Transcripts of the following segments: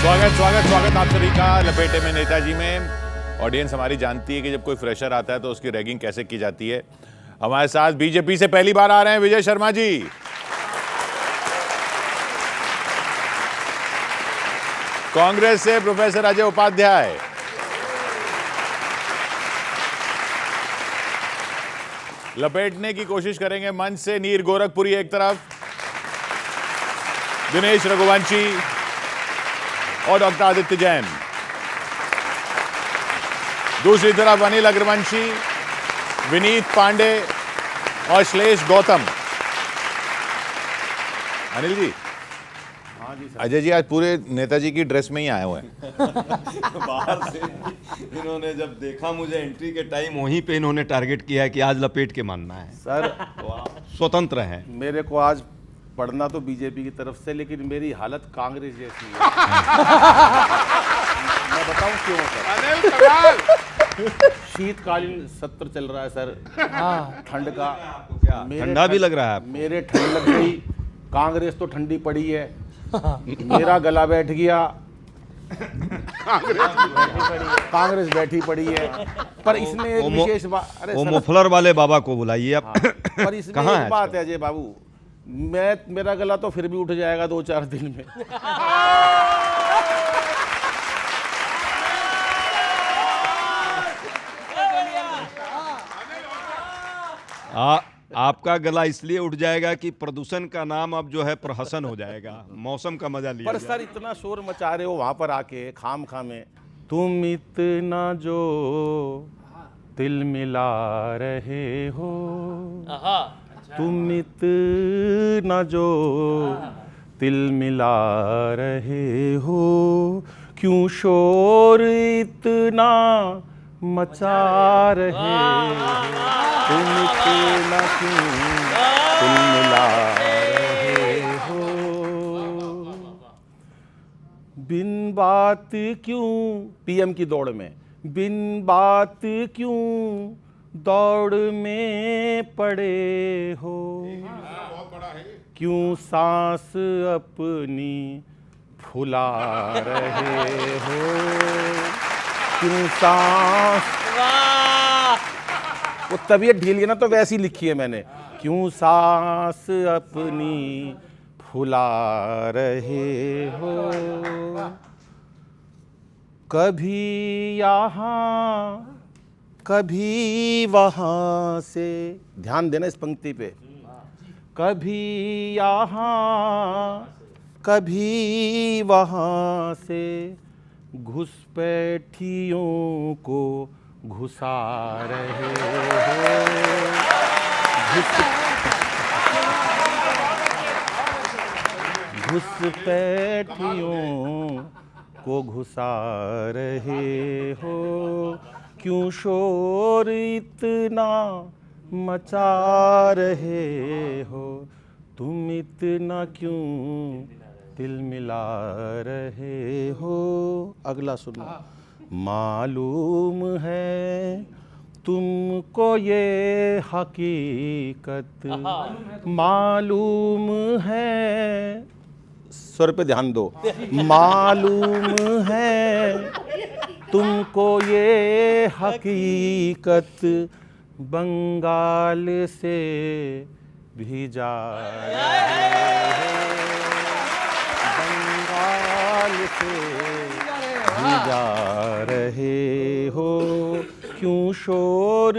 स्वागत स्वागत स्वागत आप सभी का लपेटे में नेताजी में। ऑडियंस हमारी जानती है कि जब कोई फ्रेशर आता है तो उसकी रैगिंग कैसे की जाती है। हमारे साथ बीजेपी से पहली बार आ रहे हैं विजय शर्मा जी। कांग्रेस से प्रोफेसर अजय उपाध्याय, लपेटने की कोशिश करेंगे मंच से नीर गोरखपुरी एक तरफ, दिनेश रघुवंशी और डॉक्टर आदित्य जैन दूसरी तरफ, अनिल अग्रवंशी, विनीत पांडे और श्लेष गौतम। अनिल जी, हाँ जी सर। अजय जी आज पूरे नेताजी की ड्रेस में ही आए हुए हैं। बाहर से इन्होंने जब देखा मुझे एंट्री के टाइम, वहीं पे इन्होंने टारगेट किया है कि आज लपेट के मानना है सर। तो आप स्वतंत्र हैं। मेरे को आज पढ़ना तो बीजेपी की तरफ से, लेकिन मेरी हालत कांग्रेस जैसी है। मैं बताऊं क्यों सर। शीतकालीन सत्र चल रहा है सर, ठंड का। क्या ठंडा भी लग रहा है? मेरे ठंड लग गई, कांग्रेस तो ठंडी पड़ी है, मेरा गला बैठ गया। कांग्रेस बैठी पड़ी है, पर इसमें एक विशेष बात। अरे वो सर, मुफलर वाले बाबा को बुलाइए आप। पर इसमें कहाँ एक है बात है अजय बाबू, मेरा गला तो फिर भी उठ जाएगा 2-4 दिन में। आपका गला इसलिए उठ जाएगा कि प्रदूषण का नाम अब जो है प्रहसन हो जाएगा, मौसम का मजा लिया पर सर इतना शोर मचा रहे हो वहां पर आके खाम में, तुम इतना जो दिल मिला रहे हो, तुम इतना जो दिल मिला रहे हो, क्यों शोर इतना मचा रहे हो, तुम इतना क्यों दिल मिला रहे हो, बिन बात क्यों पीएम की दौड़ में, बिन बात क्यों दौड़ में पड़े हो, क्यों सांस अपनी फुला रहे हो, क्यों सांस, वो तबीयत ढीली है ना तो वैसी लिखी है मैंने, क्यों सांस अपनी फुला रहे हो, कभी यहाँ कभी वहाँ से, ध्यान देना इस पंक्ति पे, कभी यहाँ कभी वहाँ से घुसपैठियों को घुसा रहे हो, घुसपैठियों को घुसा रहे हो, क्यों शोर इतना मचा रहे हो, तुम इतना क्यों दिल मिला रहे हो। अगला सुनो। मालूम है तुमको ये हकीकत, मालूम है, स्वर पे ध्यान दो, मालूम है तुमको ये हकीकत, बंगाल से भी जा रहे हो, बंगाल से भी जा रहे हो, क्यों शोर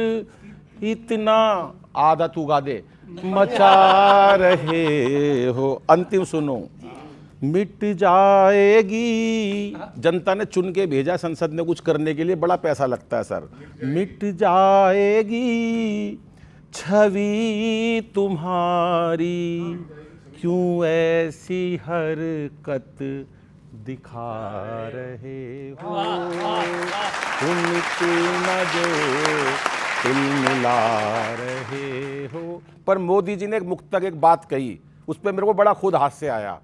इतना, आधा तू गा दे, मचा रहे हो। अंतिम सुनो। मिट जाएगी, जनता ने चुन के भेजा संसद में कुछ करने के लिए, बड़ा पैसा लगता है सर, मिट जाएगी छवि तुम्हारी, क्यों ऐसी हरकत दिखा रहे हो, तुम इतना जो दिल मिला रहे हो। पर मोदी जी ने एक मुक्तक एक बात कही, उस पर मेरे को बड़ा खुद हास्य आया।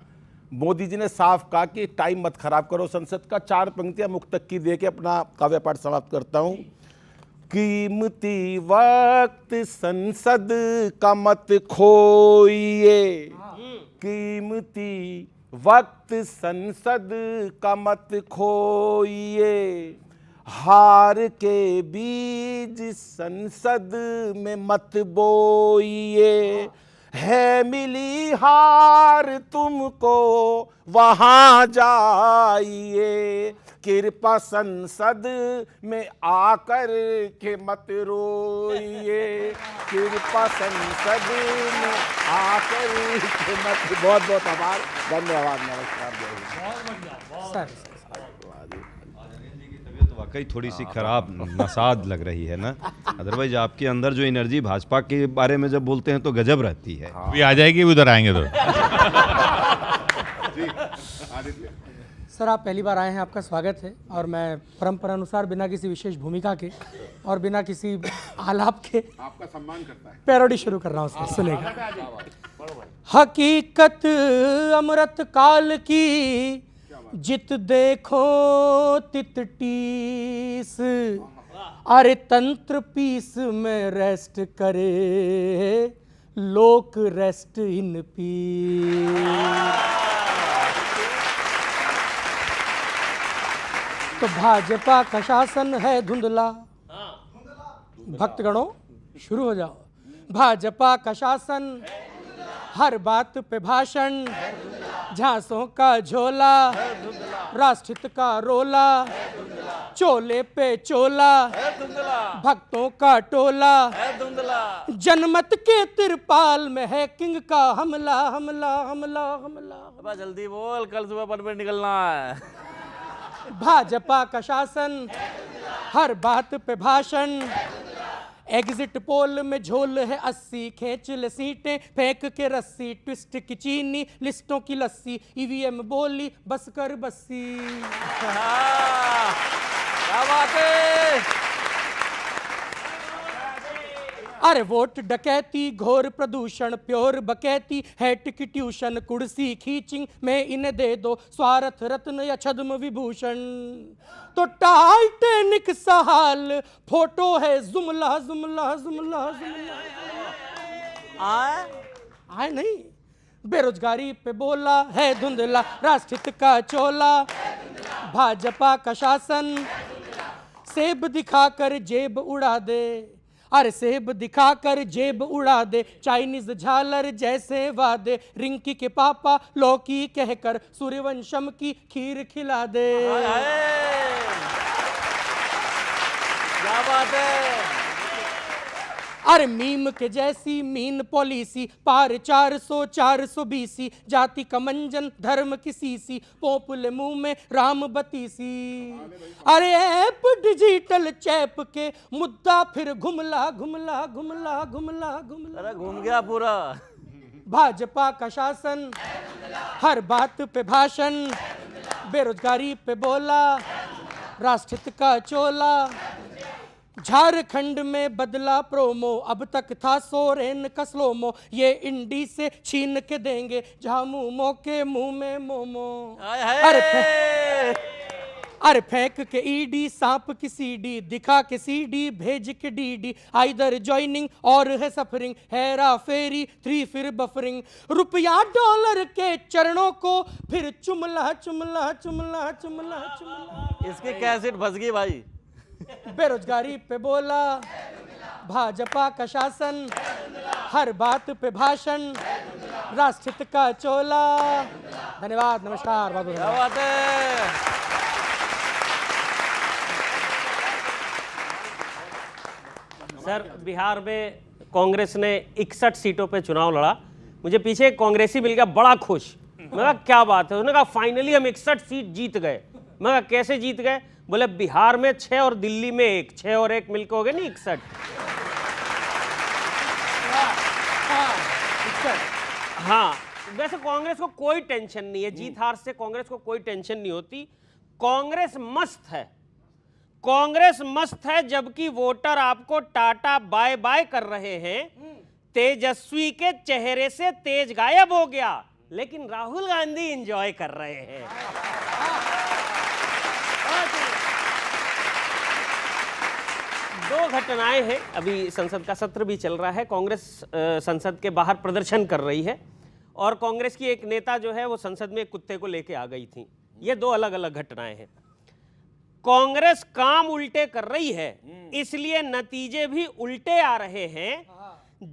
मोदी जी ने साफ कहा कि टाइम मत खराब करो संसद का। 4 पंक्तियां मुक्तक की दे के अपना काव्य पाठ समाप्त करता हूं। कीमती वक्त संसद का मत खोइए, कीमती वक्त संसद का मत खोइए, हार के बीज संसद में मत बोइए। है मिली हार तुमको वहां जाइए, कृपा संसद में आकर के मत रोइए, कृपा संसद में आकर के मत। बहुत बहुत आभार, धन्यवाद, नमस्कार, जय हिंद। तबीयत वाकई थोड़ी सी खराब नसाद लग रही है ना, अदरवाइज आपके अंदर जो एनर्जी भाजपा के बारे में जब बोलते हैं तो गजब रहती है। अभी आ जाएगी, उधर आएंगे तो। सर, आप पहली बार आए हैं, आपका स्वागत है। और मैं परंपरा अनुसार बिना किसी विशेष भूमिका के और बिना किसी आलाप के आपका सम्मान करता है, पैरोडी शुरू कर रहा हूँ, उसमें सुनेगा। हकीकत अमृत काल की, जित देखो तित टीस, अरे तंत्र पीस में रेस्ट करे, लोक रेस्ट इन पीस। तो भाजपा का शासन है धुंधला, भक्तगणों शुरू हो जाओ। भाजपा का शासन, हर बात पे भाषण, झांसों का झोला, राष्ट्रहित का रोला, चोले पे चोला, भक्तों का टोला, जनमत के तिरपाल में है किंग का हमला हमला हमला हमला। जल्दी बोल, कल सुबह पन पे निकलना है। भाजपा का शासन, हर बात पे भाषण, एग्जिट पोल में झोल है 80, खींच ले सीटें फेंक के रस्सी, ट्विस्ट की चीनी लिस्टों की लस्सी, ईवीएम बोली बस कर बस्सी। क्या बात है। अरे वोट डकैती, घोर प्रदूषण, प्योर बकैती, हैट की ट्यूशन, कुर्सी खींचिंग में इन्हें दे दो, स्वार्थ रत्न या छद्म विभूषण। तो टाइटैनिक सा हाल, फोटो है जुमला जुमला जुमला जुमला। आए नहीं, बेरोजगारी पे बोला है धुंधला, राष्ट्रहित का चोला। भाजपा का शासन, सेब दिखाकर जेब उड़ा दे, अरे सेब दिखाकर जेब उड़ा दे, चाइनीज झालर जैसे वादे, रिंकी के पापा लौकी कहकर सूर्यवंशम की खीर खिला दे। क्या बात है। अरे मीम के जैसी मीन पॉलिसी, पार 400 420, जाति का मंजन धर्म की सीसी, पोपुले मुंह में राम बतीसी। अरे ऐप डिजिटल चैप के, मुद्दा फिर घुमला घुमला घुमला घुमला घुमला। अरे घूम गया पूरा। भाजपा का शासन, हर बात पे भाषण, बेरोजगारी पे बोला, राष्ट्रहित का चोला। झारखंड में बदला प्रोमो, अब तक था सोरेन का स्लोमो, ये इंडी से छीन के देंगे झामुमो के मुंह में मोमो। अरे फेंक के ईडी, सांप की सीडी, दिखा के सीडी, भेज के डीडी, आइदर ज्वाइनिंग और है सफरिंग, हेरा फेरी 3 फिर बफरिंग, रुपया डॉलर के चरणों को फिर चुमला चुमला चुमला चुमला चुमला। इसकी कैसेट फंस गई भाई। बेरोजगारी पे बोला, भाजपा का शासन, हर बात पे भाषण, राष्ट्रहित का चोला। धन्यवाद, नमस्कार, बहुत क्या बात है। सर, बिहार में कांग्रेस ने 61 सीटों पे चुनाव लड़ा। मुझे पीछे एक कांग्रेसी मिल गया, बड़ा खुश। मैं कहा क्या बात है, उसने कहा फाइनली हम 61 सीट जीत गए। मैं कहा कैसे जीत गए? बोले बिहार में 6 और दिल्ली में 1, 6 और 1 मिलकर हो गए नहीं 61। हाँ, वैसे कांग्रेस को कोई टेंशन नहीं है, जीत हार से कांग्रेस को कोई टेंशन नहीं होती। कांग्रेस मस्त है, कांग्रेस मस्त है, जबकि वोटर आपको टाटा बाय बाय कर रहे हैं। तेजस्वी के चेहरे से तेज गायब हो गया, लेकिन राहुल गांधी एंजॉय कर रहे हैं। दो घटनाएं हैं, अभी संसद का सत्र भी चल रहा है, कांग्रेस संसद के बाहर प्रदर्शन कर रही है और कांग्रेस की एक नेता जो है वो संसद में एक कुत्ते को लेके आ गई थी। ये दो अलग अलग घटनाएं हैं। कांग्रेस काम उल्टे कर रही है, इसलिए नतीजे भी उल्टे आ रहे हैं।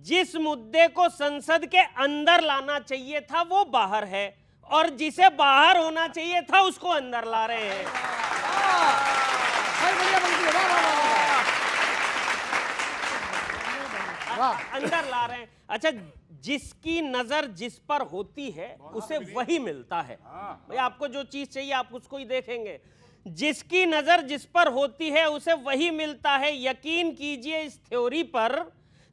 जिस मुद्दे को संसद के अंदर लाना चाहिए था वो बाहर है, और जिसे बाहर होना चाहिए था उसको अंदर ला रहे हैं। अंदर ला रहे हैं। अच्छा, जिसकी नजर जिस पर होती है उसे वही मिलता है। भाई आपको जो चीज चाहिए आप उसको ही देखेंगे। जिसकी नजर जिस पर होती है उसे वही मिलता है। यकीन कीजिए इस थ्योरी पर।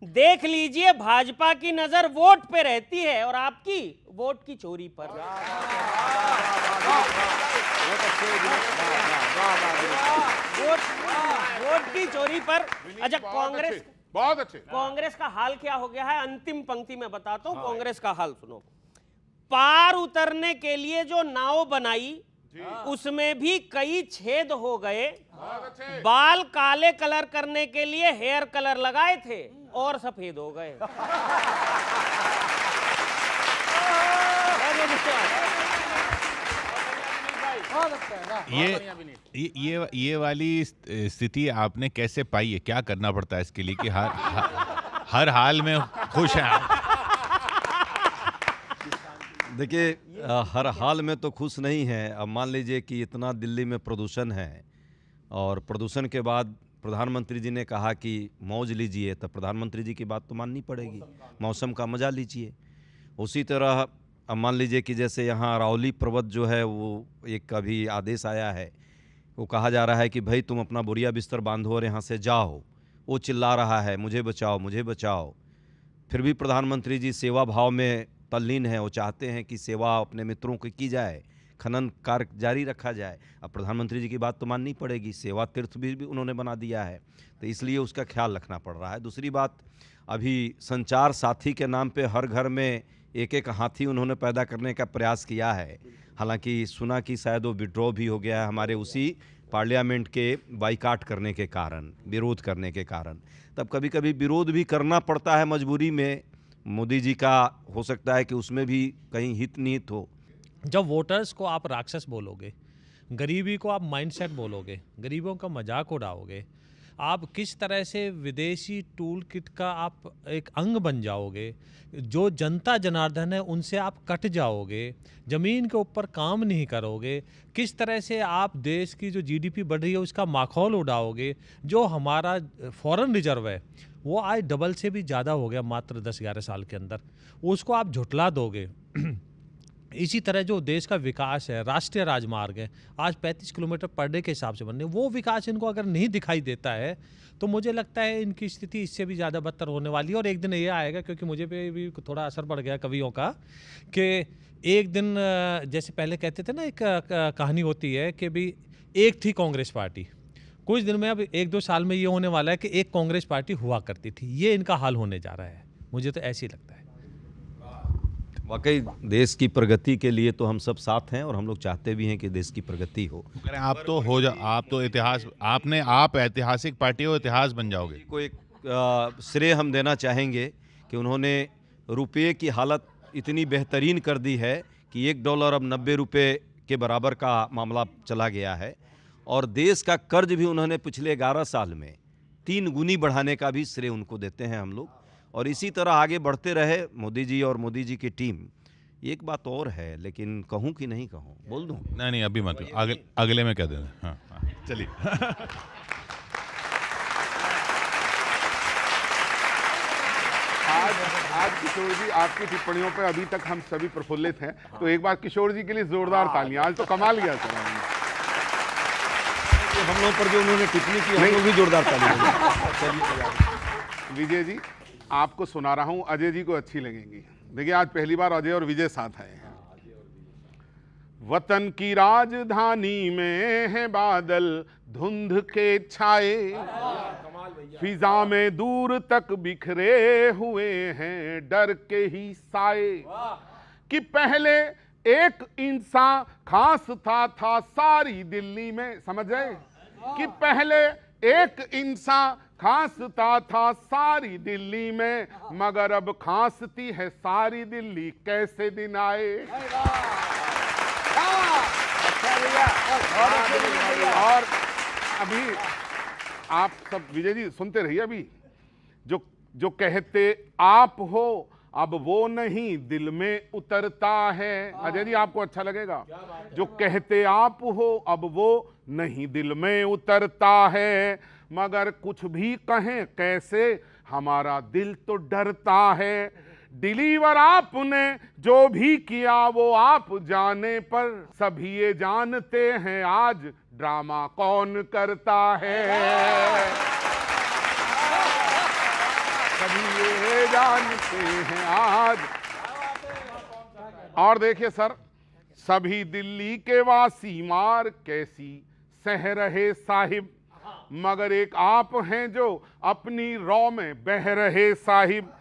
देख लीजिए भाजपा की नजर वोट पे रहती है और आपकी वोट की चोरी पर। वोट की चोरी पर। अच्छा, कांग्रेस बहुत अच्छे। कांग्रेस का हाल क्या हो गया है, अंतिम पंक्ति में बताता हूं। कांग्रेस का हाल सुनो। पार उतरने के लिए जो नाव बनाई उसमें भी कई छेद हो गए। बाल काले कलर करने के लिए हेयर कलर लगाए थे और सफेद हो गए। ये वाली स्थिति आपने कैसे पाई है? क्या करना पड़ता है इसके लिए कि हर हाल में खुश हैं आप? देखिए, हर हाल में तो खुश नहीं है। अब मान लीजिए कि इतना दिल्ली में प्रदूषण है और प्रदूषण के बाद प्रधानमंत्री जी ने कहा कि मौज लीजिए, तो प्रधानमंत्री जी की बात तो माननी पड़ेगी, मौसम का मज़ा लीजिए। उसी तरह अब मान लीजिए कि जैसे यहाँ अरावली पर्वत जो है वो एक अभी आदेश आया है, वो कहा जा रहा है कि भाई तुम अपना बोरिया बिस्तर बांधो और यहाँ से जाओ। वो चिल्ला रहा है मुझे बचाओ मुझे बचाओ। फिर भी प्रधानमंत्री जी सेवा भाव में तल्लीन है। वो चाहते हैं कि सेवा अपने मित्रों की जाए, खनन कार्य जारी रखा जाए। अब प्रधानमंत्री जी की बात तो माननी पड़ेगी, सेवा तीर्थ भी उन्होंने बना दिया है, तो इसलिए उसका ख्याल रखना पड़ रहा है। दूसरी बात, अभी संचार साथी के नाम पे हर घर में एक एक हाथी उन्होंने पैदा करने का प्रयास किया है। हालांकि सुना कि शायद वो विड्रॉ भी हो गया है हमारे उसी पार्लियामेंट के बाइकाट करने के कारण, विरोध करने के कारण। तब कभी कभी विरोध भी करना पड़ता है मजबूरी में। मोदी जी का हो सकता है कि उसमें भी कहीं हित निहित हो। जब वोटर्स को आप राक्षस बोलोगे, गरीबी को आप माइंडसेट बोलोगे, गरीबों का मजाक उड़ाओगे, आप किस तरह से विदेशी टूल किट का आप एक अंग बन जाओगे, जो जनता जनार्दन है उनसे आप कट जाओगे, ज़मीन के ऊपर काम नहीं करोगे, किस तरह से आप देश की जो जीडीपी बढ़ रही है उसका माखौल उड़ाओगे, जो हमारा फॉरेन रिजर्व है वो आज डबल से भी ज़्यादा हो गया मात्र 10-11 साल के अंदर, उसको आप झुटला दोगे। इसी तरह जो देश का विकास है, राष्ट्रीय राजमार्ग है आज 35 किलोमीटर पर डे के हिसाब से बनने, वो विकास इनको अगर नहीं दिखाई देता है तो मुझे लगता है इनकी स्थिति इससे भी ज़्यादा बदतर होने वाली है। और एक दिन ये आएगा, क्योंकि मुझे पे भी थोड़ा असर पड़ गया कवियों का, कि एक दिन जैसे पहले कहते थे ना, एक कहानी होती है कि भी एक थी कांग्रेस पार्टी, कुछ दिन में अब 1-2 साल में ये होने वाला है कि एक कांग्रेस पार्टी हुआ करती थी। ये इनका हाल होने जा रहा है, मुझे तो ऐसे ही लगता है। वाकई देश की प्रगति के लिए तो हम सब साथ हैं और हम लोग चाहते भी हैं कि देश की प्रगति हो। आप तो हो जा, आप तो इतिहास, आप ऐतिहासिक पार्टी हो, इतिहास बन जाओगे। को एक श्रेय हम देना चाहेंगे कि उन्होंने रुपये की हालत इतनी बेहतरीन कर दी है कि $1 अब 90 रुपये के बराबर का मामला चला गया है। और देश का कर्ज भी उन्होंने पिछले 11 साल में 3 गुनी बढ़ाने का भी श्रेय उनको देते हैं हम लोग। और इसी तरह आगे बढ़ते रहे मोदी जी और मोदी जी की टीम। एक बात और है, लेकिन कहूँ कि नहीं कहूँ, बोल दूँ? नहीं अभी मत, अगले में कह देना। हाँ, चलिए। आज किशोर जी आपकी टिप्पणियों पे अभी तक हम सभी प्रफुल्लित हैं, तो एक बार किशोर जी के लिए जोरदार तालियां। आज तो कमाल किया सर। हम लोग पर जो उन्होंने टिप्पणी की, हम लोग भी जोरदार तालियां। विजय जी, आपको सुना रहा हूं, अजय जी को अच्छी लगेंगी। देखिए, आज पहली बार अजय और विजय साथ आए हैं। वतन की राजधानी में है बादल धुंध के छाए, फिजा में दूर तक बिखरे हुए हैं डर के ही साए, कि पहले एक इंसान खास था सारी दिल्ली में। समझ गए कि पहले एक इंसान खांसता था सारी दिल्ली में, मगर अब खांसती है सारी दिल्ली, कैसे दिन आए। और अभी आप सब विजय जी सुनते रहिए, अभी जो कहते आप हो अब वो नहीं दिल में उतरता है। अजय जी आपको अच्छा लगेगा। जो कहते आप हो अब वो नहीं दिल में उतरता है, मगर कुछ भी कहें कैसे हमारा दिल तो डरता है। डिलीवर आपने जो भी किया वो आप जाने पर, सभी ये जानते हैं आज ड्रामा कौन करता है। सभी ये जानते हैं आज। और देखिए सर, सभी दिल्ली के वासी मार कैसी सह रहे साहिब, मगर एक आप हैं जो अपनी रौ में बह रहे साहिब।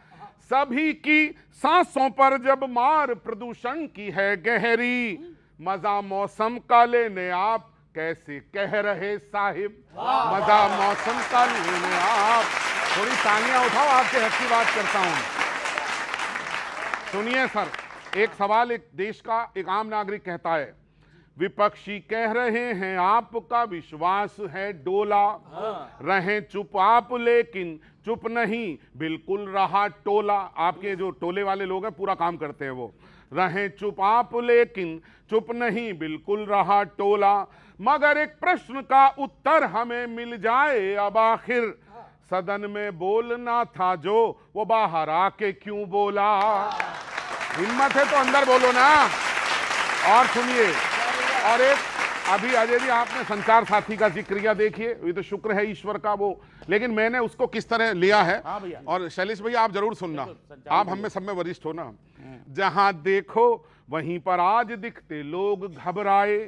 सभी की सांसों पर जब मार प्रदूषण की है गहरी, मजा मौसम का लेने आप कैसे कह रहे साहिब। मजा मौसम का लेने आप, थोड़ी तालियां उठाओ, आपके हक की बात करता हूं। सुनिए सर, एक सवाल एक देश का एक आम नागरिक कहता है, विपक्षी कह रहे हैं आपका विश्वास है डोला, रहें चुप आप लेकिन चुप नहीं बिल्कुल रहा टोला। आपके जो टोले वाले लोग हैं पूरा काम करते हैं वो। रहें चुप आप लेकिन चुप नहीं बिल्कुल रहा टोला, मगर एक प्रश्न का उत्तर हमें मिल जाए अब आखिर, सदन में बोलना था जो वो बाहर आके क्यों बोला। हिम्मत है तो अंदर बोलो ना। और सुनिए, और एक अभी अजय जी आपने संचार साथी का जिक्र किया, देखिए ये तो शुक्र है ईश्वर का वो, लेकिन मैंने उसको किस तरह लिया है। और शैलेश भैया आप जरूर सुनना, आप हम में सब में वरिष्ठ हो ना। जहां देखो वहीं पर आज दिखते लोग घबराए,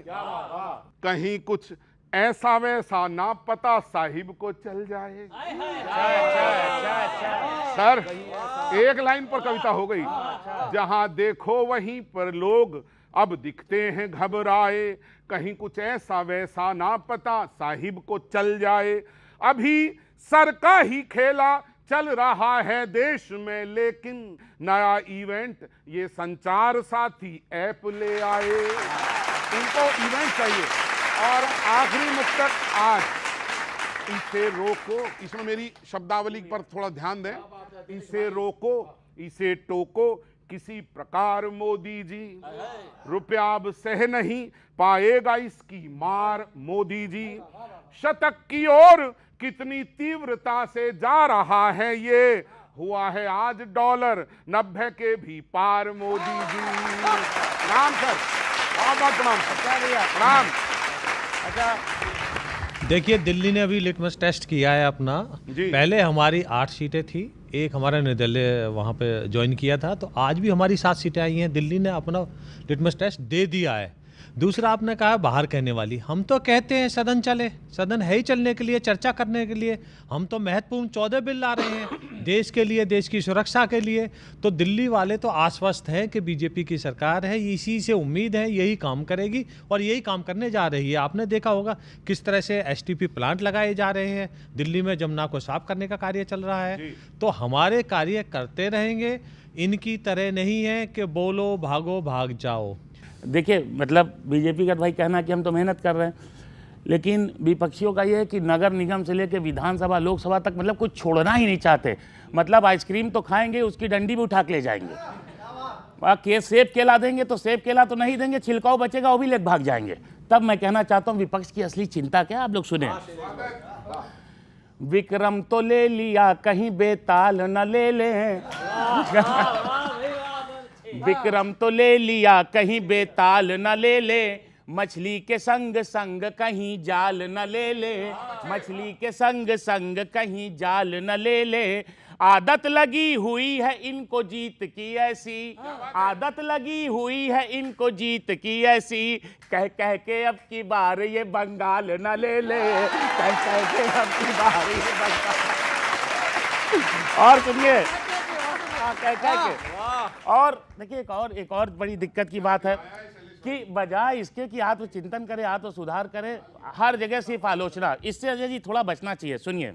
कहीं कुछ ऐसा वैसा ना पता साहिब को चल जाए। सर एक लाइन पर कविता हो गई। जहां देखो वहीं पर लोग अब दिखते हैं घबराए, कहीं कुछ ऐसा वैसा ना पता साहिब को चल जाए। अभी सर का ही खेला चल रहा है देश में, लेकिन नया इवेंट ये संचार साथी ऐप ले आए। इनको इवेंट चाहिए। और आखिरी मुक्तक आज, इसे रोको, इसमें मेरी शब्दावली पर थोड़ा ध्यान दें। इसे रोको इसे टोको किसी प्रकार मोदी जी, रुपया अब सह नहीं पाएगा इसकी मार मोदी जी। शतक की ओर कितनी तीव्रता से जा रहा है ये, हुआ है आज डॉलर 90 के भी पार मोदी जी। राम सर, बहुत बहुत प्रणाम। राम। अच्छा देखिए, दिल्ली ने अभी लिटमस टेस्ट किया है अपना। पहले हमारी 8 सीटें थी, एक हमारा निर्दलीय वहाँ पे ज्वाइन किया था, तो आज भी हमारी 7 सीटें आई हैं। दिल्ली ने अपना लिटमस टेस्ट दे दिया है। दूसरा आपने कहा बाहर कहने वाली, हम तो कहते हैं सदन चले, सदन है ही चलने के लिए, चर्चा करने के लिए। हम तो महत्वपूर्ण 14 बिल ला रहे हैं देश के लिए, देश की सुरक्षा के लिए। तो दिल्ली वाले तो आश्वस्त हैं कि बीजेपी की सरकार है, इसी से उम्मीद है यही काम करेगी और यही काम करने जा रही है। आपने देखा होगा किस तरह से एसटीपी प्लांट लगाए जा रहे हैं दिल्ली में, जमुना को साफ करने का कार्य चल रहा है। तो हमारे कार्य करते रहेंगे, इनकी तरह नहीं है कि बोलो भागो भाग जाओ। देखिए, मतलब बीजेपी का भाई कहना कि हम तो मेहनत कर रहे हैं, लेकिन विपक्षियों का ये है कि नगर निगम से लेकर विधानसभा लोकसभा तक मतलब कुछ छोड़ना ही नहीं चाहते। मतलब आइसक्रीम तो खाएंगे, उसकी डंडी भी उठा के ले जाएंगे। सेब केला देंगे तो सेब केला तो नहीं देंगे, छिलकाओ बचेगा वो भी लेकर भाग जाएंगे। तब मैं कहना चाहता हूँ विपक्ष की असली चिंता क्या, आप लोग सुने। विक्रम तो ले लिया कहीं बेताल न ले लें, विक्रम तो ले लिया कहीं बेताल न ले ले, मछली के संग संग कहीं जाल न ले ले, मछली के संग संग कहीं जाल न ले ले। आदत लगी हुई है इनको जीत की ऐसी, आदत लगी हुई है इनको जीत की ऐसी, कह कह के अब की बार ये बंगाल न ले ले, कह कह के अब की बार ये बंगाल। और सुनिए, कह कह के। और देखिए, एक और बड़ी दिक्कत की बात है कि बजाय इसके कि आत्मचिंतन करे, आत्म सुधार करे, हर जगह सिर्फ आलोचना, इससे अजय जी थोड़ा बचना चाहिए। सुनिए,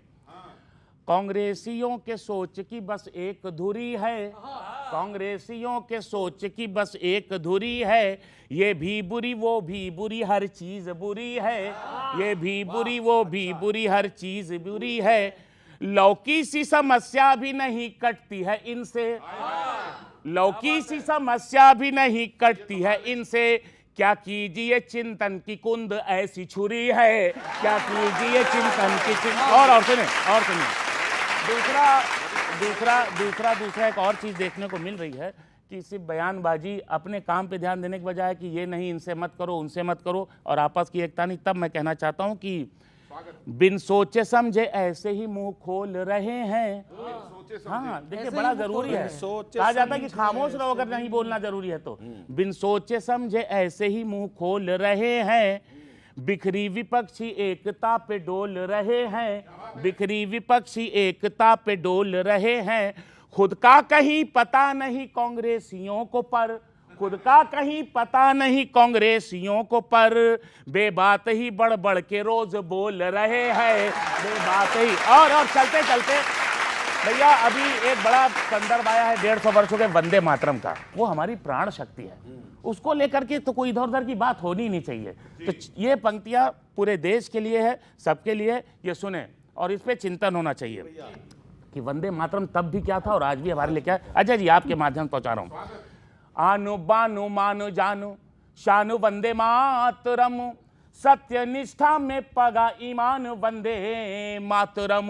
कांग्रेसियों के सोच की बस एक धुरी है, कांग्रेसियों के सोच की बस एक धुरी है, ये भी बुरी वो भी बुरी हर चीज बुरी है, ये भी बुरी वो भी बुरी हर चीज बुरी है, लौकी सी समस्या भी नहीं कटती है इनसे, लौकी सी समस्या भी नहीं कटती है इनसे, क्या कीजिए चिंतन की कुंद ऐसी छुरी है, क्या कीजिए चिंतन की और सुनिए दूसरा एक और चीज देखने को मिल रही है कि सिर्फ बयानबाजी, अपने काम पे ध्यान देने के बजाय कि ये नहीं इनसे मत करो उनसे मत करो और आपस की एकता नहीं, तब मैं कहना चाहता हूं कि बिन सोचे समझे ऐसे ही मुंह खोल रहे हैं। हाँ देखिए बड़ा जरूरी है, कहा जाता है कि खामोश रहो अगर नहीं बोलना जरूरी है तो। बिन सोचे समझे ऐसे ही मुंह खोल रहे हैं, बिखरी विपक्षी एकता पे डोल रहे हैं, बिखरी विपक्षी एकता पे डोल रहे हैं, खुद का कहीं पता नहीं कांग्रेसियों को पर, खुद का कहीं पता नहीं कांग्रेसियों को पर, बेबात ही बढ़ बढ़ के रोज बोल रहे हैं, बेबात ही। और चलते चलते भैया अभी एक बड़ा संदर्भ आया है 150 वर्षों के वंदे मातरम का, वो हमारी प्राण शक्ति है, उसको लेकर के तो कोई इधर उधर की बात होनी नहीं चाहिए। तो ये पंक्तियां पूरे देश के लिए है, सबके लिए, ये सुने और इस पे चिंतन होना चाहिए कि वंदे मातरम तब भी क्या था और आज भी हमारे लिए क्या है। अजय जी आपके माध्यम से पहुंचा रहा हूं। आनु बानु मानु जानु शानु वंदे मातरम, सत्य निष्ठा में पगा ईमान वंदे मातरम,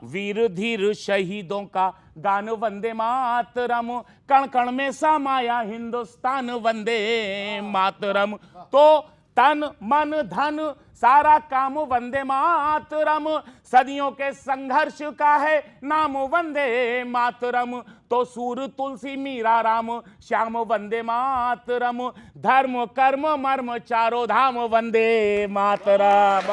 वीर धीर शहीदों का गान वंदे मातरम, कण कण में समाया हिंदुस्तान वंदे मातरम, तो तन मन धन सारा काम वंदे मातरम, सदियों के संघर्ष का है नाम वंदे मातरम, तो सूर तुलसी मीरा राम श्याम वंदे मातरम, धर्म कर्म मर्म चारों धाम वंदे मातरम।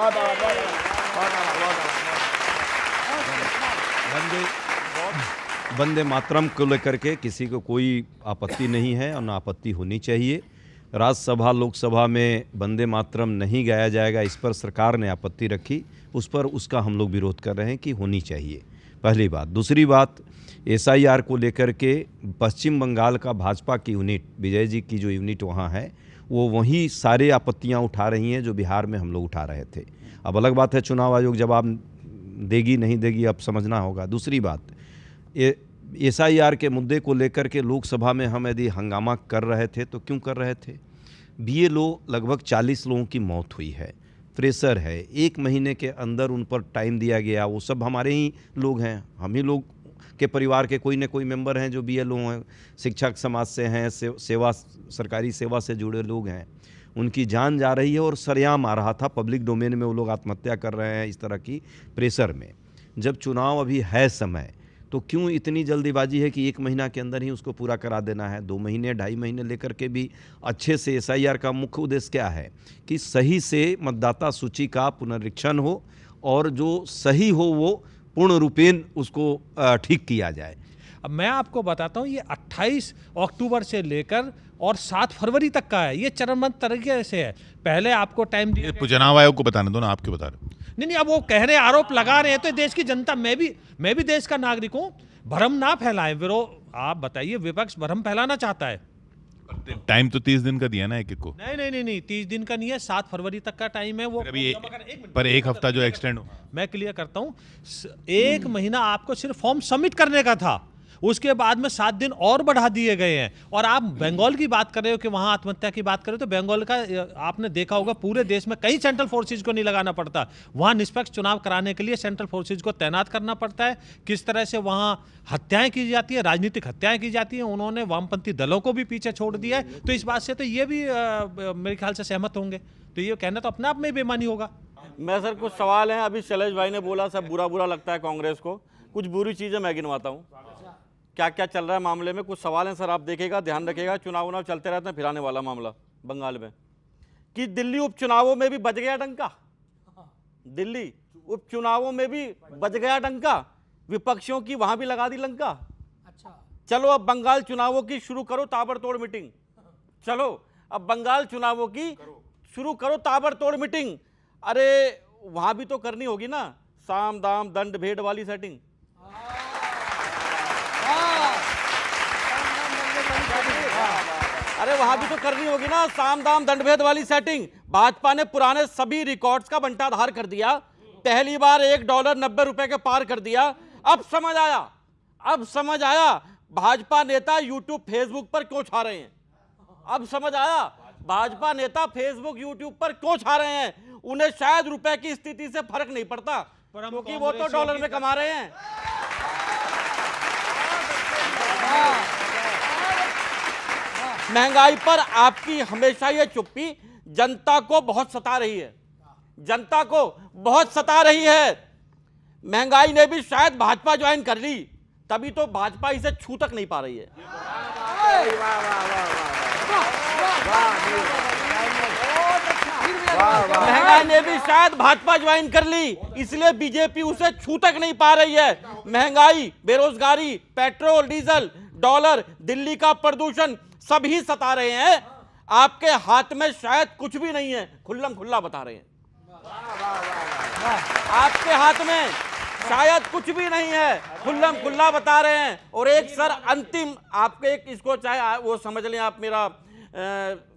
वंदे मातरम को लेकर के किसी को कोई आपत्ति नहीं है और ना आपत्ति होनी चाहिए। राज्यसभा लोकसभा में वंदे मातरम नहीं गाया जाएगा, इस पर सरकार ने आपत्ति रखी, उस पर उसका हम लोग विरोध कर रहे हैं कि होनी चाहिए, पहली बात। दूसरी बात, SIR को लेकर के पश्चिम बंगाल का भाजपा की यूनिट, विजय जी की जो यूनिट वहाँ है, वो वही सारे आपत्तियाँ उठा रही हैं जो बिहार में हम लोग उठा रहे थे। अब अलग बात है चुनाव आयोग जवाब देगी नहीं देगी, अब समझना होगा। दूसरी बात, SIR के मुद्दे को लेकर के लोकसभा में हम यदि हंगामा कर रहे थे तो क्यों कर रहे थे? BLO लगभग 40 लोगों की मौत हुई है, फ्रेशर है, 1 महीने के अंदर उन पर टाइम दिया गया, वो सब हमारे ही लोग हैं, हम ही लोग के परिवार के कोई न कोई मेंबर हैं जो BLO हैं, शिक्षक समाज से हैं, सेवा सरकारी सेवा से जुड़े लोग हैं, उनकी जान जा रही है और सरेआम आ रहा था, पब्लिक डोमेन में वो लोग आत्महत्या कर रहे हैं इस तरह की प्रेशर में। जब चुनाव अभी है समय, तो क्यों इतनी जल्दीबाजी है कि 1 महीना के अंदर ही उसको पूरा करा देना है? 2 महीने 2.5 महीने लेकर के भी अच्छे से SIR का मुख्य उद्देश्य क्या है कि सही से मतदाता सूची का पुनरीक्षण हो और जो सही हो वो पूर्ण रूपेण उसको ठीक किया जाए। अब मैं आपको बताता हूँ, ये 28 अक्टूबर से लेकर और 7 फरवरी तक का है, ये चरणबद्ध तरीके से है। पहले आपको टाइम दिया, चुनाव आयोग को बताने दो ना, आपके बता रहे। नहीं, अब वो कह रहे हैं, आरोप लगा रहे हैं, तो देश की जनता, मैं भी देश का नागरिक हूँ, भ्रम ना फैलाएं। आप बताइए, विपक्ष भ्रम फैलाना चाहता है। टाइम तो 30 दिन का दिया ना एक को। नहीं, 30 दिन का नहीं है, 7 फरवरी तक का टाइम है वो। अभी पर 1 हफ्ता जो एक्सटेंड हो, मैं क्लियर करता हूँ, 1 महीना आपको सिर्फ फॉर्म सबमिट करने का था, उसके बाद में 7 दिन और बढ़ा दिए गए हैं। और आप बंगाल की बात कर रहे हो कि वहां आत्महत्या की बात कर रहे हो, तो बंगाल का आपने देखा होगा, पूरे देश में कई सेंट्रल फोर्सेज को नहीं लगाना पड़ता, वहां निष्पक्ष चुनाव कराने के लिए सेंट्रल फोर्सेज को तैनात करना पड़ता है। किस तरह से वहां हत्याएं की जाती है, राजनीतिक हत्याएं की जाती हैं, उन्होंने वामपंथी दलों को भी पीछे छोड़ दिया है। तो इस बात से तो ये भी मेरे ख्याल से सहमत होंगे, तो ये कहना तो अपने आप में बेईमानी होगा। मैं सर कुछ सवाल हैं, अभी शैलेश भाई ने बोला सब बुरा लगता है कांग्रेस को, कुछ बुरी चीज़ें मैं गिनवाता हूँ क्या क्या चल रहा है मामले में। कुछ सवाल हैं सर, आप देखिएगा, ध्यान रखिएगा, चुनाव चलते रहते हैं, फिर आने वाला मामला बंगाल में कि दिल्ली उपचुनावों में भी बज गया डंका, दिल्ली उपचुनावों में भी बज गया डंका, विपक्षियों की वहां भी लगा दी लंका। अच्छा, चलो अब बंगाल चुनावों की शुरू करो ताबड़तोड़ मीटिंग, चलो अब बंगाल चुनावों की शुरू करो ताबड़तोड़ मीटिंग। अरे वहां भी तो करनी होगी ना, साम दाम दंड भेद वाली सेटिंग, अरे वहां भी तो करनी होगी ना साम दाम दंडभेद वाली सेटिंग। भाजपा ने पुराने सभी रिकॉर्ड्स का बंटाधार कर दिया, पहली बार $1.90 के पार कर दिया। अब समझ आया भाजपा नेता यूट्यूब फेसबुक पर क्यों छा रहे हैं। अब समझ आया भाजपा नेता फेसबुक यूट्यूब पर क्यों छा रहे हैं। उन्हें शायद रुपए की स्थिति से फर्क नहीं पड़ता, क्योंकि वो तो डॉलर में कमा रहे हैं। महंगाई पर आपकी हमेशा ये चुप्पी जनता को बहुत सता रही है, जनता को बहुत सता रही है। महंगाई ने भी शायद भाजपा ज्वाइन कर ली, तभी तो भाजपा इसे छू तक नहीं पा रही है। महंगाई ने भी शायद भाजपा ज्वाइन कर ली, इसलिए बीजेपी उसे छू तक नहीं पा रही है। महंगाई, बेरोजगारी, पेट्रोल डीजल, डॉलर, दिल्ली का प्रदूषण सभी सता रहे हैं। आपके हाथ में शायद कुछ भी नहीं है, खुल्लम खुल्ला बता रहे हैं। आपके हाथ में शायद कुछ भी नहीं है, खुल्लम खुल्ला बता रहे हैं। और एक सर अंतिम आपके एक इसको चाहे वो समझ लें, आप मेरा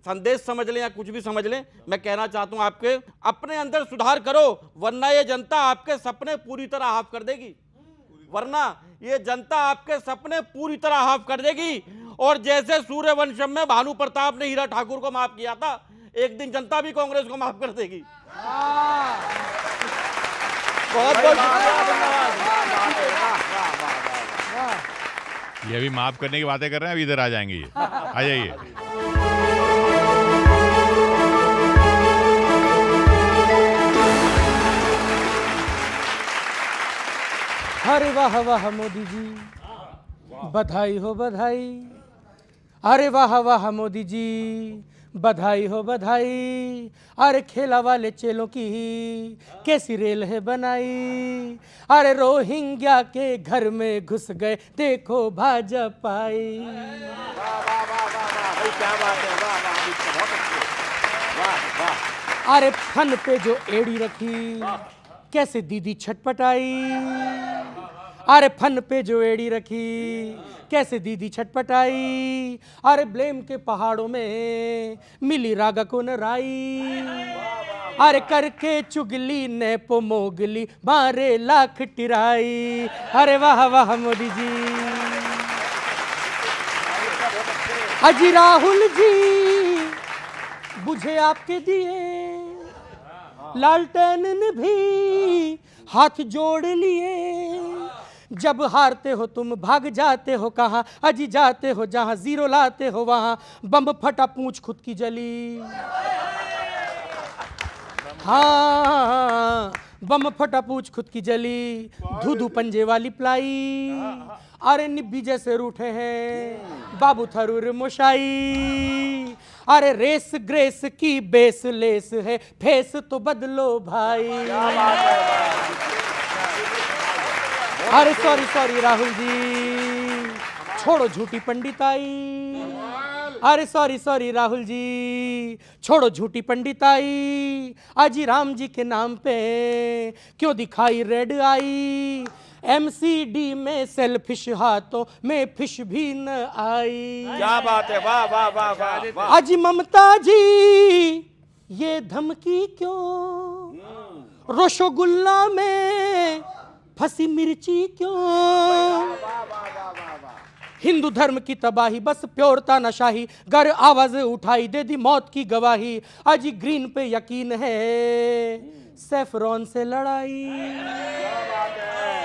संदेश समझ लें या कुछ भी समझ लें, मैं कहना चाहता हूं आपके अपने अंदर सुधार करो, वरना ये जनता आपके सपने पूरी तरह हाफ कर देगी। वरना ये जनता आपके सपने पूरी तरह हाफ कर देगी। और जैसे सूर्यवंशम में भानु प्रताप ने हीरा ठाकुर को माफ किया था, एक दिन जनता भी कांग्रेस को माफ कर देगी। बहुत बहुत ये अभी माफ करने की बातें कर रहे हैं, अभी इधर आ जाएंगे ये। आ जाइए। अरे वाह वाह मोदी जी, बधाई हो बधाई। अरे वाह वाह मोदी जी, बधाई हो बधाई। अरे खेला वाले चेलों की कैसी रेल है बनाई। अरे रोहिंग्या के घर में घुस गए, देखो भाजपाई। अरे फन पे जो एड़ी रखी, कैसे दीदी छटपटाई। अरे फन पे जो एड़ी रखी, कैसे दीदी छटपटाई। अरे ब्लेम के पहाड़ों में मिली रागा को नराई। अरे करके चुगली ने पो मोगली, मारे लाख टिराई। अरे वाह वाह मोदी जी। अजी राहुल जी, बुझे आपके दिए लालटेन ने भी हाथ जोड़ लिए। जब हारते हो तुम भाग जाते हो कहाँ, अजी जाते हो जहाँ जीरो लाते हो वहाँ। बम फटा पूंछ खुद की जली। हाँ बम फटा पूंछ खुद की जली, धूधू पंजे वाली प्लाई। अरे निब्बी जैसे रूठे हैं बाबू थरूर मोशाई। अरे रेस ग्रेस की बेस लेस है, फेस तो बदलो भाई। अरे सॉरी सॉरी राहुल जी, छोड़ो झूठी पंडिताई। अरे सॉरी सॉरी राहुल जी, छोड़ो झूठी पंडिताई। अजी राम जी के नाम पे क्यों दिखाई रेड आई। MCD में सेल्फिश हाथों में फिश भी न आई। क्या बात है, वाह वाह वाह वाह। अजी ममता जी, ये धमकी क्यों। रसगुल्ला में फंसी मिर्ची क्यों। हिंदू धर्म की तबाही, बस प्योरता नशाही। घर आवाज उठाई, दे दी मौत की गवाही। अजी ग्रीन पे यकीन है, सैफरॉन से लड़ाई।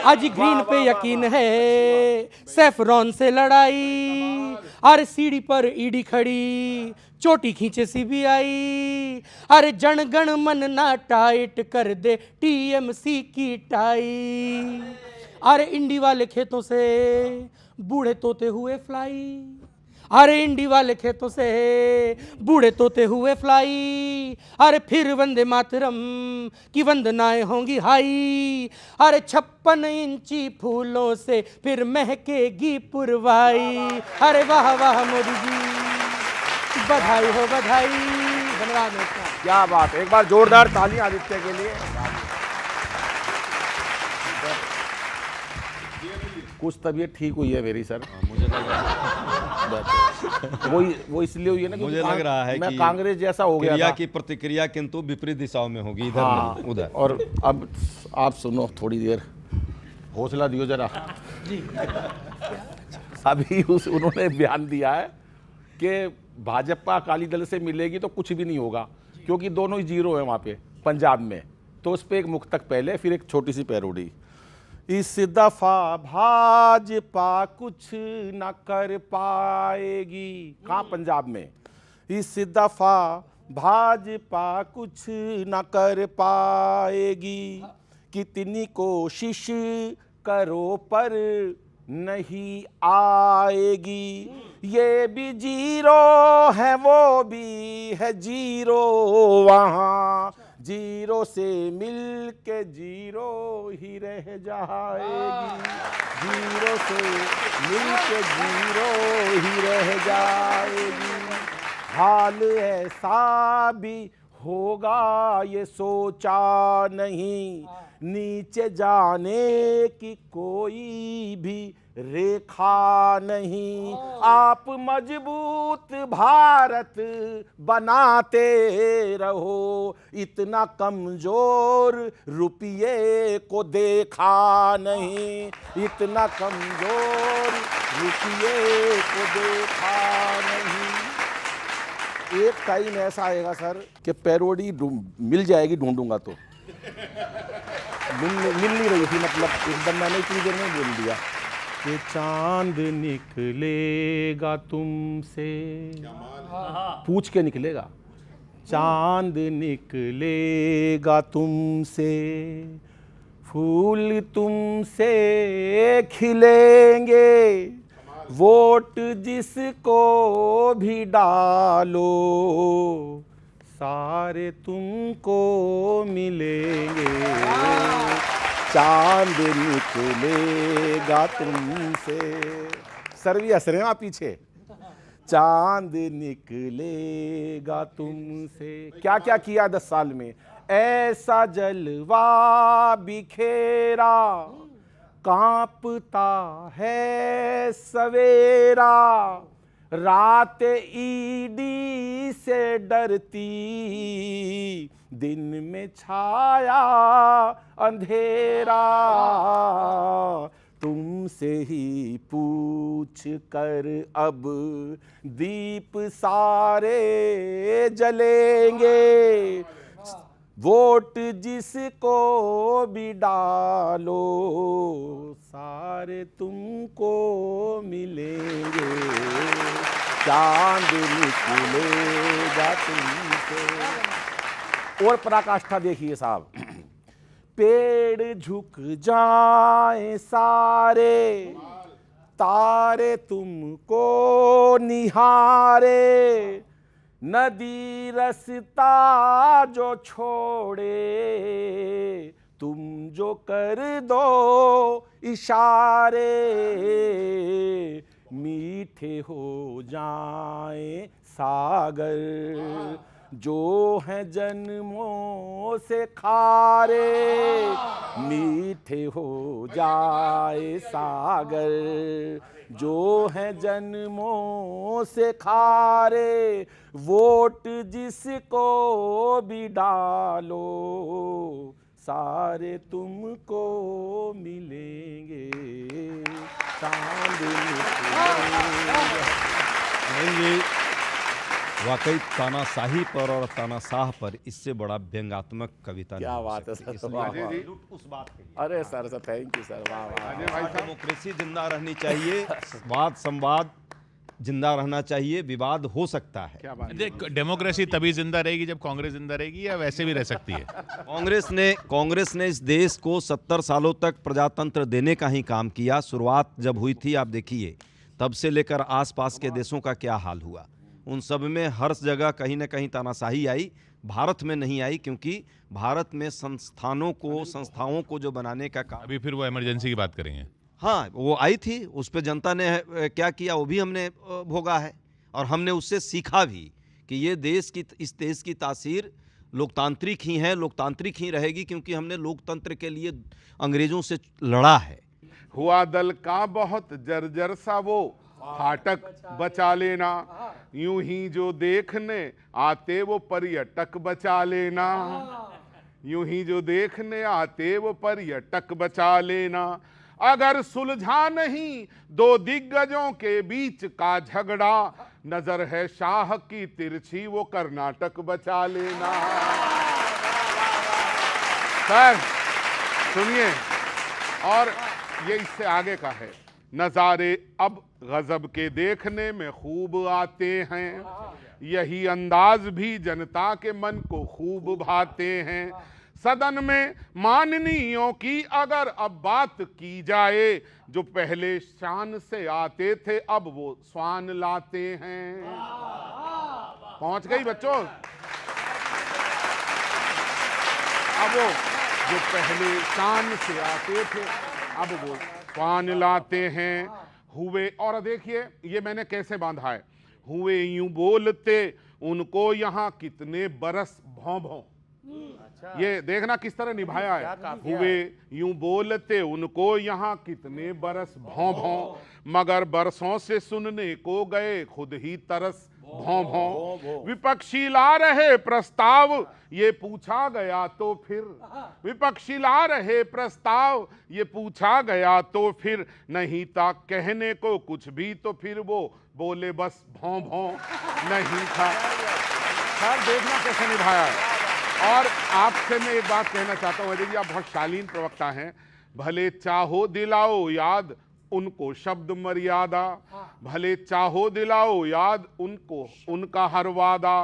अजी ग्रीन पे यकीन है, सैफरॉन से लड़ाई। अरे सीढ़ी पर ईडी खड़ी, चोटी खींचे CBI। अरे जनगण मन ना टाइट कर दे TMC की टाई। अरे इंडी वाले खेतों से बूढ़े तोते हुए फ्लाई। अरे इंडी वाले खेतों से बूढ़े तोते हुए फ्लाई। अरे फिर वंदे मातरम की वंदनाएं होंगी हाई। अरे 56 इंची फूलों से फिर महकेगी पुरवाई। अरे वाह वाह मोदी जी, बधाई हो बधाई। धन्यवाद। क्या बात है, एक बार जोरदार ताली आदित्य के लिए। कुछ तबीयत ठीक हुई है मेरी सर, मुझे लग रहा है वो इसलिए हुई है ना, मुझे लग रहा है मैं कि कांग्रेस जैसा हो गया क्रिया था। की प्रतिक्रिया किंतु विपरीत दिशाओं में होगी, इधर हाँ, नहीं, उधर। और अब आप सुनो, थोड़ी देर हौसला दियो जरा। अभी उन्होंने बयान दिया है कि भाजपा अकाली दल से मिलेगी तो कुछ भी नहीं होगा, क्योंकि दोनों ही जीरो है वहाँ पे पंजाब में। तो उस पर एक मुक्तक पहले, फिर एक छोटी सी पैरोडी। इस दफा भाजपा कुछ न कर पाएगी, कहाँ? पंजाब में। इस दफा भाजपा कुछ न कर पाएगी, कितनी कोशिश करो पर नहीं आएगी। ये भी जीरो है, वो भी है जीरो, वहाँ जीरो से मिल के जीरो ही रह जाएगी। जीरो से मिल के जीरो ही रह जाएगी। हाल ऐसा भी होगा ये सोचा नहीं, नीचे जाने की कोई भी रेखा नहीं। आप मजबूत भारत बनाते रहो, इतना कमजोर रुपये को देखा नहीं, इतना कमजोर रुपये को देखा नहीं। एक टाइम ऐसा आएगा सर कि पैरोडी मिल जाएगी, ढूंढूंगा तो मिल नहीं रही थी, मतलब एकदम मैंने इतनी देर में बोल दिया कि चांद निकलेगा तुमसे, पूछ के निकलेगा। चांद निकलेगा तुमसे, फूल तुमसे खिलेंगे, वोट जिसको भी डालो सारे तुमको मिलेंगे। चांद निकलेगा तुमसे, सर भी हंस रहे हैं आप पीछे। चांद निकलेगा तुमसे। क्या क्या किया 10 साल में, ऐसा जलवा बिखेरा, कांपता है सवेरा, रात ईडी से डरती, दिन में छाया अंधेरा। तुमसे ही पूछ कर अब दीप सारे जलेंगे, वोट जिसको भी डालो सारे तुमको मिलेंगे। चांद निकलेगा तुमसे। और पराकाष्ठा देखिए साहब, पेड़ झुक जाए सारे, तारे तुमको निहारे, नदी रास्ता जो छोड़े, तुम जो कर दो इशारे, मीठे हो जाए सागर जो है जन्मों से खारे, मीठे हो जाए सागर जो है जन्मों से खारे, वोट जिसको भी डालो सारे तुमको मिलेंगे। चांद ये वाकई तानाशाही पर और तानाशाह पर इससे बड़ा व्यंग्यात्मक कविता क्या नहीं हो बात है सकती। सर, इसलिए वाह, वाह। उस बात के लिए अरे sir sir thank you sir, वाह वाह। अजय भाई साहब, डेमोक्रेसी जिंदा रहनी चाहिए, वाद संवाद जिंदा रहना चाहिए, विवाद हो सकता है। क्या बात है। देख, डेमोक्रेसी तभी जिंदा रहेगी जब कांग्रेस जिंदा रहेगी, या वैसे भी रह सकती है? कांग्रेस ने इस देश को 70 सालों तक प्रजातंत्र देने का ही काम किया। शुरुआत जब हुई थी, आप देखिए, तब से लेकर आसपास के देशों का क्या हाल हुआ। उन सब में हर जगह कहीं ना कहीं तानाशाही आई, भारत में नहीं आई, क्योंकि भारत में संस्थाओं को जो बनाने का काम, अभी फिर वो इमरजेंसी की बात करेंगे। हाँ वो आई थी, उस पर जनता ने क्या किया वो भी हमने भोगा है, और हमने उससे सीखा भी कि इस देश की तासीर लोकतांत्रिक ही है, लोकतांत्रिक ही रहेगी, क्योंकि हमने लोकतंत्र के लिए अंग्रेजों से लड़ा है। हुआ दल का बहुत जर्जर सा वो, फाटक बचा लेना, यूं ही जो देखने आते वो पर्यटक बचा लेना, यूं ही जो देखने आते वो पर्यटक बचा लेना। अगर सुलझा नहीं दो दिग्गजों के बीच का झगड़ा, नजर है शाह की तिरछी वो कर्नाटक बचा लेना। सर सुनिए, और ये इससे आगे का है, नजारे अब गजब के देखने में खूब आते हैं, यही अंदाज भी जनता के मन को खूब भाते हैं। सदन में माननीयों की अगर अब बात की जाए, जो पहले शान से आते थे अब वो स्वान लाते हैं। पहुंच गई बच्चों? अब वो जो पहले शान से आते थे अब वो स्वान लाते हैं। हुए, और देखिए ये मैंने कैसे बांधा है, हुए यूं बोलते उनको यहाँ कितने बरस भौं भौं। ये देखना किस तरह निभाया है। हुए यूं बोलते उनको यहाँ कितने बरस भौं भौं, मगर बरसों से सुनने को गए खुद ही तरस भौं भौं। विपक्षी ला रहे प्रस्ताव ये पूछा गया तो फिर, विपक्षी ला रहे प्रस्ताव ये पूछा गया तो फिर, नहीं था कहने को कुछ भी तो फिर वो बोले बस भौं भौं नहीं था। सर देखना कैसे निभाया है। और आपसे मैं एक बात कहना चाहता हूँ, अजय जी आप बहुत शालीन प्रवक्ता हैं, भले चाहो दिलाओ याद उनको शब्द मर्यादा, भले चाहो दिलाओ याद उनको उनका हर वादा,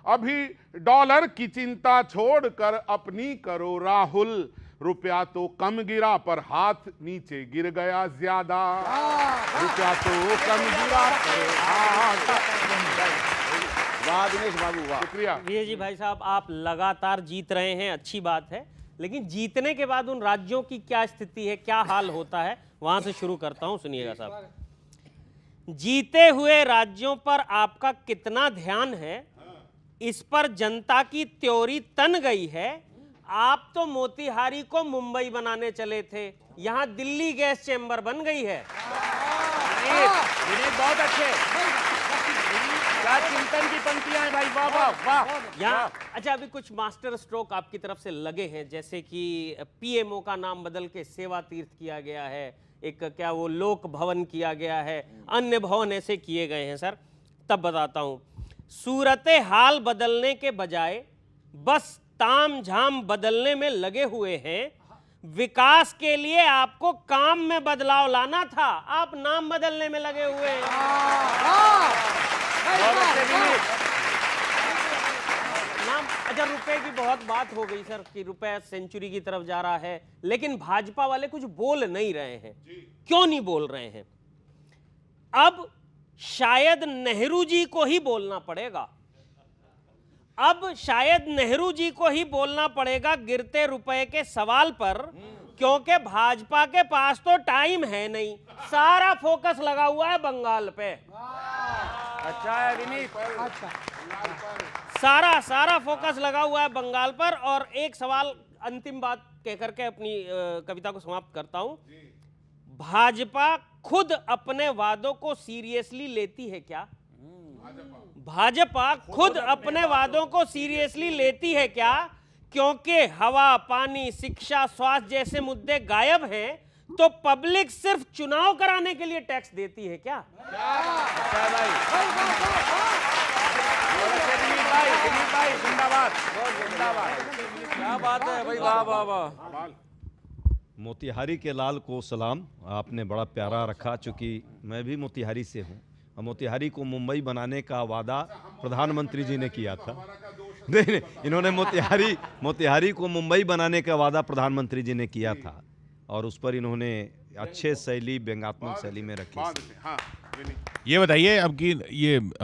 अभी डॉलर की चिंता छोड़कर अपनी करो राहुल, रुपया तो कम गिरा पर हाथ नीचे गिर गया ज्यादा, रुपया तो कम गिरा पर हाथ। वाह दिनेश बाबू वाह, शुक्रिया। विजय जी भाई साहब, आप लगातार जीत रहे हैं, अच्छी बात है, लेकिन जीतने के बाद उन राज्यों की क्या स्थिति है, क्या हाल होता है, वहां से शुरू करता हूं, सुनिएगा साहब। जीते हुए राज्यों पर आपका कितना ध्यान है, इस पर जनता की त्योरी तन गई है। आप तो मोतिहारी को मुंबई बनाने चले थे, यहां दिल्ली गैस चेंबर बन गई है। बहुत अच्छे, क्या चिंतन की पंक्तियां हैं भाई, वाह वाह वाह। यहाँ अच्छा, अभी कुछ मास्टर स्ट्रोक आपकी तरफ से लगे हैं, जैसे कि पीएमओ का नाम बदल के सेवा तीर्थ किया गया है, एक क्या वो लोक भवन किया गया है, अन्य भवन ऐसे किए गए हैं। सर तब बताता हूं, सूरते हाल बदलने के बजाय बस ताम झाम बदलने में लगे हुए हैं। विकास के लिए आपको काम में बदलाव लाना था, आप नाम बदलने में लगे हुए हैं। नाम, अच्छा रुपए की बहुत बात हो गई सर कि रुपए सेंचुरी की तरफ जा रहा है, लेकिन भाजपा वाले कुछ बोल नहीं रहे हैं। क्यों नहीं बोल रहे हैं? अब शायद नेहरू जी को ही बोलना पड़ेगा, अब शायद नेहरू जी को ही बोलना पड़ेगा गिरते रुपए के सवाल पर, क्योंकि भाजपा के पास तो टाइम है नहीं, सारा फोकस लगा हुआ है बंगाल पे। अच्छा है विनीत, सारा फोकस लगा हुआ है बंगाल पर। और एक सवाल, अंतिम बात कहकर के अपनी कविता को समाप्त करता हूं। भाजपा खुद अपने वादों को सीरियसली लेती है क्या? भाजपा खुद अपने वादों को सीरियसली लेती है क्या? क्योंकि हवा, पानी, शिक्षा, स्वास्थ्य जैसे मुद्दे गायब हैं, तो पब्लिक सिर्फ चुनाव कराने के लिए टैक्स देती है क्या? क्या बात है भाई, वाह वाह वाह। मोतिहारी के लाल को सलाम, आपने बड़ा प्यारा रखा, चूँकि मैं भी मोतिहारी से हूँ। मोतिहारी को मुंबई बनाने का वादा प्रधानमंत्री जी ने किया था। नहीं, इन्होंने मोतिहारी को मुंबई बनाने का वादा प्रधानमंत्री जी ने किया था, और उस पर इन्होंने अच्छे शैली, व्यंग्यात्मक शैली में रखी। ये बताइए, अब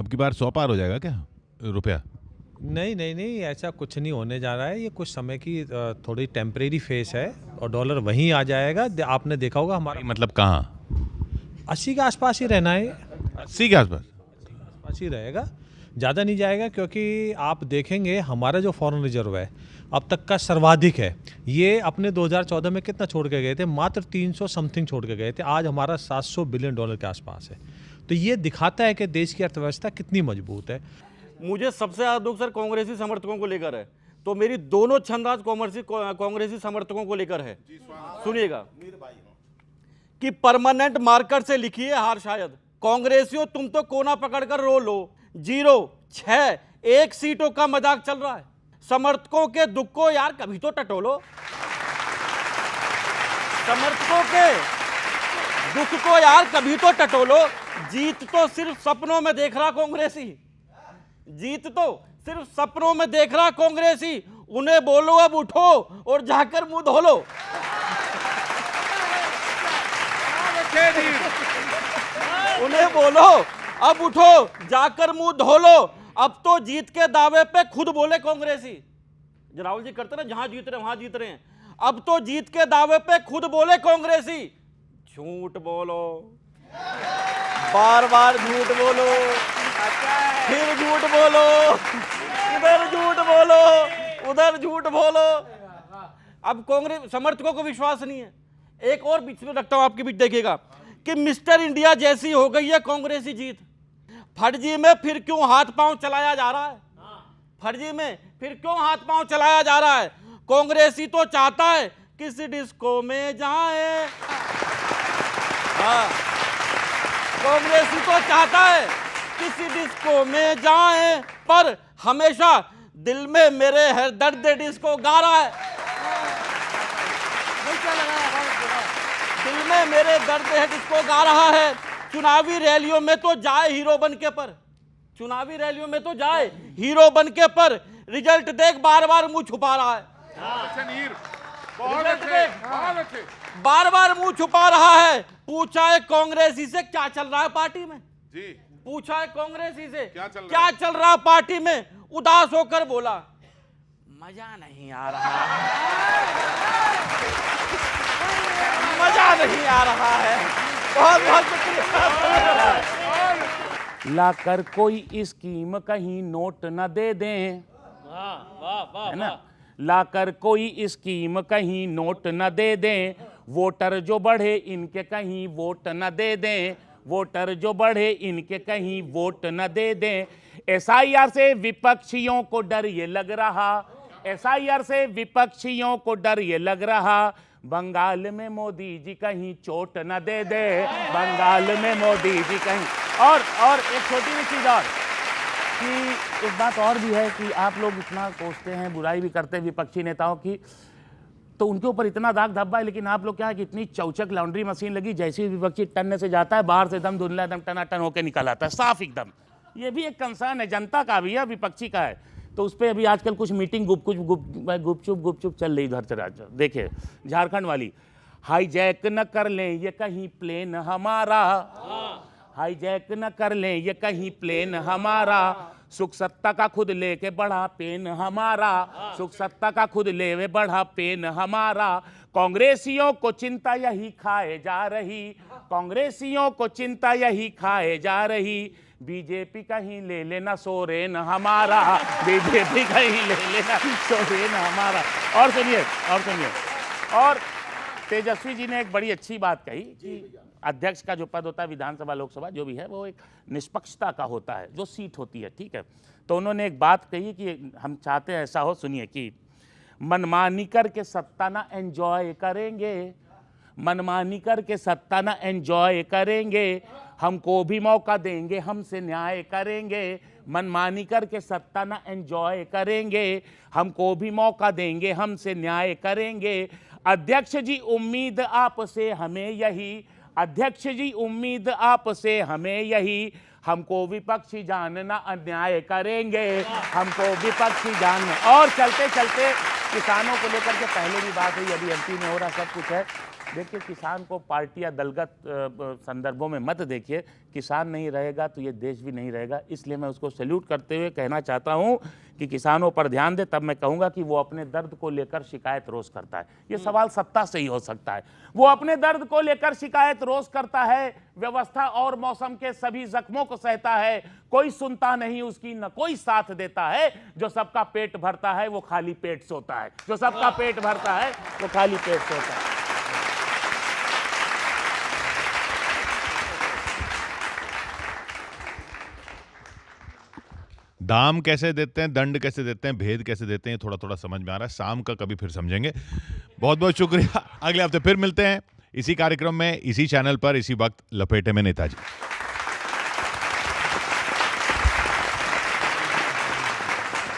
की बार 100 पार हो जाएगा क्या रुपया? नहीं, ऐसा कुछ नहीं होने जा रहा है। ये कुछ समय की थोड़ी टेम्परेरी फेस है और डॉलर वहीं आ जाएगा। आपने देखा होगा हमारा, मतलब कहाँ 80 के आसपास ही रहना है, 80 के आसपास ही रहेगा, ज़्यादा नहीं जाएगा। क्योंकि आप देखेंगे हमारा जो फॉरेन रिजर्व है अब तक का सर्वाधिक है। ये अपने 2014 में कितना छोड़ के गए थे? मात्र 300 समथिंग छोड़ के गए थे। आज हमारा $700 बिलियन के आसपास है। तो ये दिखाता है कि देश की अर्थव्यवस्था कितनी मजबूत है। मुझे सबसे ज़्यादा दुख सर कांग्रेसी समर्थकों को लेकर है, तो मेरी दोनों छंदाज कांग्रेसी समर्थकों को लेकर है। सुनिएगा कि परमानेंट मार्कर से लिखिए हार शायद, कांग्रेसियों तुम तो कोना पकड़कर रो लो, 0, 6, 1 सीटों का मजाक चल रहा है। समर्थकों के दुख को यार कभी तो टटोलो, समर्थकों के दुख को यार कभी तो टटोलो। जीत तो सिर्फ सपनों में देख रहा कांग्रेसी, जीत तो सिर्फ सपनों में देख रहा कांग्रेसी। उन्हें बोलो अब उठो और जाकर मुंह धो लो। उन्हें बोलो अब उठो जाकर मुंह धो लो। अब तो जीत के दावे पे खुद बोले कांग्रेसी, राहुल जी करते ना जहां जीत रहे वहां जीत रहे हैं। अब तो जीत के दावे पे खुद बोले कांग्रेसी, झूठ बोलो, बार बार झूठ बोलो, फिर झूठ बोलो, इधर झूठ बोलो, उधर झूठ बोलो। अब कांग्रेस समर्थकों को विश्वास नहीं है। एक और बीच में रखता हूं आपके बीच, देखिएगा कि मिस्टर इंडिया जैसी हो गई है कांग्रेसी जीत। फर्जी में फिर क्यों हाथ पांव चलाया जा रहा है, फर्जी में फिर क्यों हाथ पांव चलाया जा रहा है। कांग्रेसी तो चाहता है किसी डिस्को में जाए, हाँ, कांग्रेसी तो चाहता है किसी डिस्को में जाए, पर हमेशा दिल में मेरे हर दर्द डिस्को गा रहा है। दिल में मेरे दर्द है डिस्को गा रहा है। चुनावी रैलियों में तो जाए हीरो बन के, पर चुनावी रैलियों में तो जाए हीरो बन के, पर रिजल्ट देख बार बार मुंह छुपा रहा है। बार बार मुंह छुपा रहा है। पूछा है कांग्रेसी से क्या चल रहा है पार्टी में जी, पूछा है कांग्रेसी से क्या चल रहा है पार्टी में, उदास होकर बोला मजा नहीं आ रहा है, मजा नहीं आ रहा है। बहुत बहुत शुक्रिया। लाकर कोई स्कीम कहीं नोट न दे दें, है ना, लाकर कोई स्कीम कहीं नोट न दे दें, वोटर जो बढ़े इनके कहीं वोट न दे दें, वोटर जो बढ़े इनके कहीं वोट न दे दें। एसआईआर से विपक्षियों को डर ये लग रहा, एसआईआर से विपक्षियों को डर ये लग रहा, बंगाल में मोदी जी कहीं चोट न दे दे, बंगाल में मोदी जी कहीं। और एक छोटी सी चीज और कि एक बात और भी है कि आप लोग इतना कोसते हैं, बुराई भी करते हैं विपक्षी नेताओं की, तो उनके ऊपर इतना दाग धब्बा है, लेकिन आप लोग क्या है कि इतनी चौचक लॉन्ड्री मशीन लगी, जैसे ही विपक्षी टन से जाता है बाहर से एकदम धुंधला, एकदम टनाटन होकर निकल आता है, साफ एकदम। ये भी एक कंसर्न है, जनता का भी है, विपक्षी का है। तो उस पर अभी आजकल कुछ मीटिंग गुपचुप चल रही इधर से। देखिए झारखंड वाली, हाईजैक न कर लें ये कहीं प्लेन हमारा, हाईजैक न कर लें ये कहीं प्लेन हमारा, सुख सत्ता का खुद लेके बढ़ा पेन हमारा, सुख सत्ता का खुद ले बढ़ा पेन हमारा। कांग्रेसियों को चिंता यही खाए जा रही, कांग्रेसियों को चिंता यही खाए जा रही, बीजेपी कहीं ले लेना सोरेन हमारा, बीजेपी कहीं ले लेना सोरेन हमारा। और सुनिए, और तेजस्वी जी ने एक बड़ी अच्छी बात कही कि अध्यक्ष का जो पद होता है विधानसभा लोकसभा जो भी है वो एक निष्पक्षता का होता है, जो सीट होती है, ठीक है। तो उन्होंने एक बात कही कि हम चाहते हैं ऐसा हो, सुनिए, कि मनमानी करके सत्ता ना एंजॉय करेंगे, मनमानी करके सत्ता ना एंजॉय करेंगे, हमको भी मौका देंगे हमसे न्याय करेंगे, मनमानी करके सत्ता ना एंजॉय करेंगे, हमको भी मौका देंगे हमसे न्याय करेंगे। अध्यक्ष जी उम्मीद आपसे हमें यही, अध्यक्ष जी उम्मीद आपसे हमें यही, हमको विपक्षी जानना अन्याय करेंगे, हमको विपक्षी जानना। और चलते चलते किसानों को लेकर के पहले भी बात हुई, अभी एमपी में हो रहा, सब कुछ है। देखिए किसान को पार्टी या दलगत संदर्भों में मत देखिए, किसान नहीं रहेगा तो ये देश भी नहीं रहेगा। इसलिए मैं उसको सैल्यूट करते हुए कहना चाहता हूँ कि किसानों पर ध्यान दे। तब मैं कहूँगा कि वो अपने दर्द को लेकर शिकायत रोज करता है, ये सवाल सत्ता से ही हो सकता है। वो अपने दर्द को लेकर शिकायत रोज करता है, व्यवस्था और मौसम के सभी जख्मों को सहता है, कोई सुनता नहीं उसकी न कोई साथ देता है, जो सबका पेट भरता है वो खाली पेट सोता है, जो सबका पेट भरता है वो खाली पेट सोता है। दाम कैसे देते हैं, दंड कैसे देते हैं, भेद कैसे देते हैं, थोड़ा थोड़ा समझ में आ रहा है। शाम का कभी फिर समझेंगे। बहुत बहुत शुक्रिया। अगले हफ्ते फिर मिलते हैं इसी कार्यक्रम में, इसी चैनल पर, इसी वक्त लपेटे में नेताजी।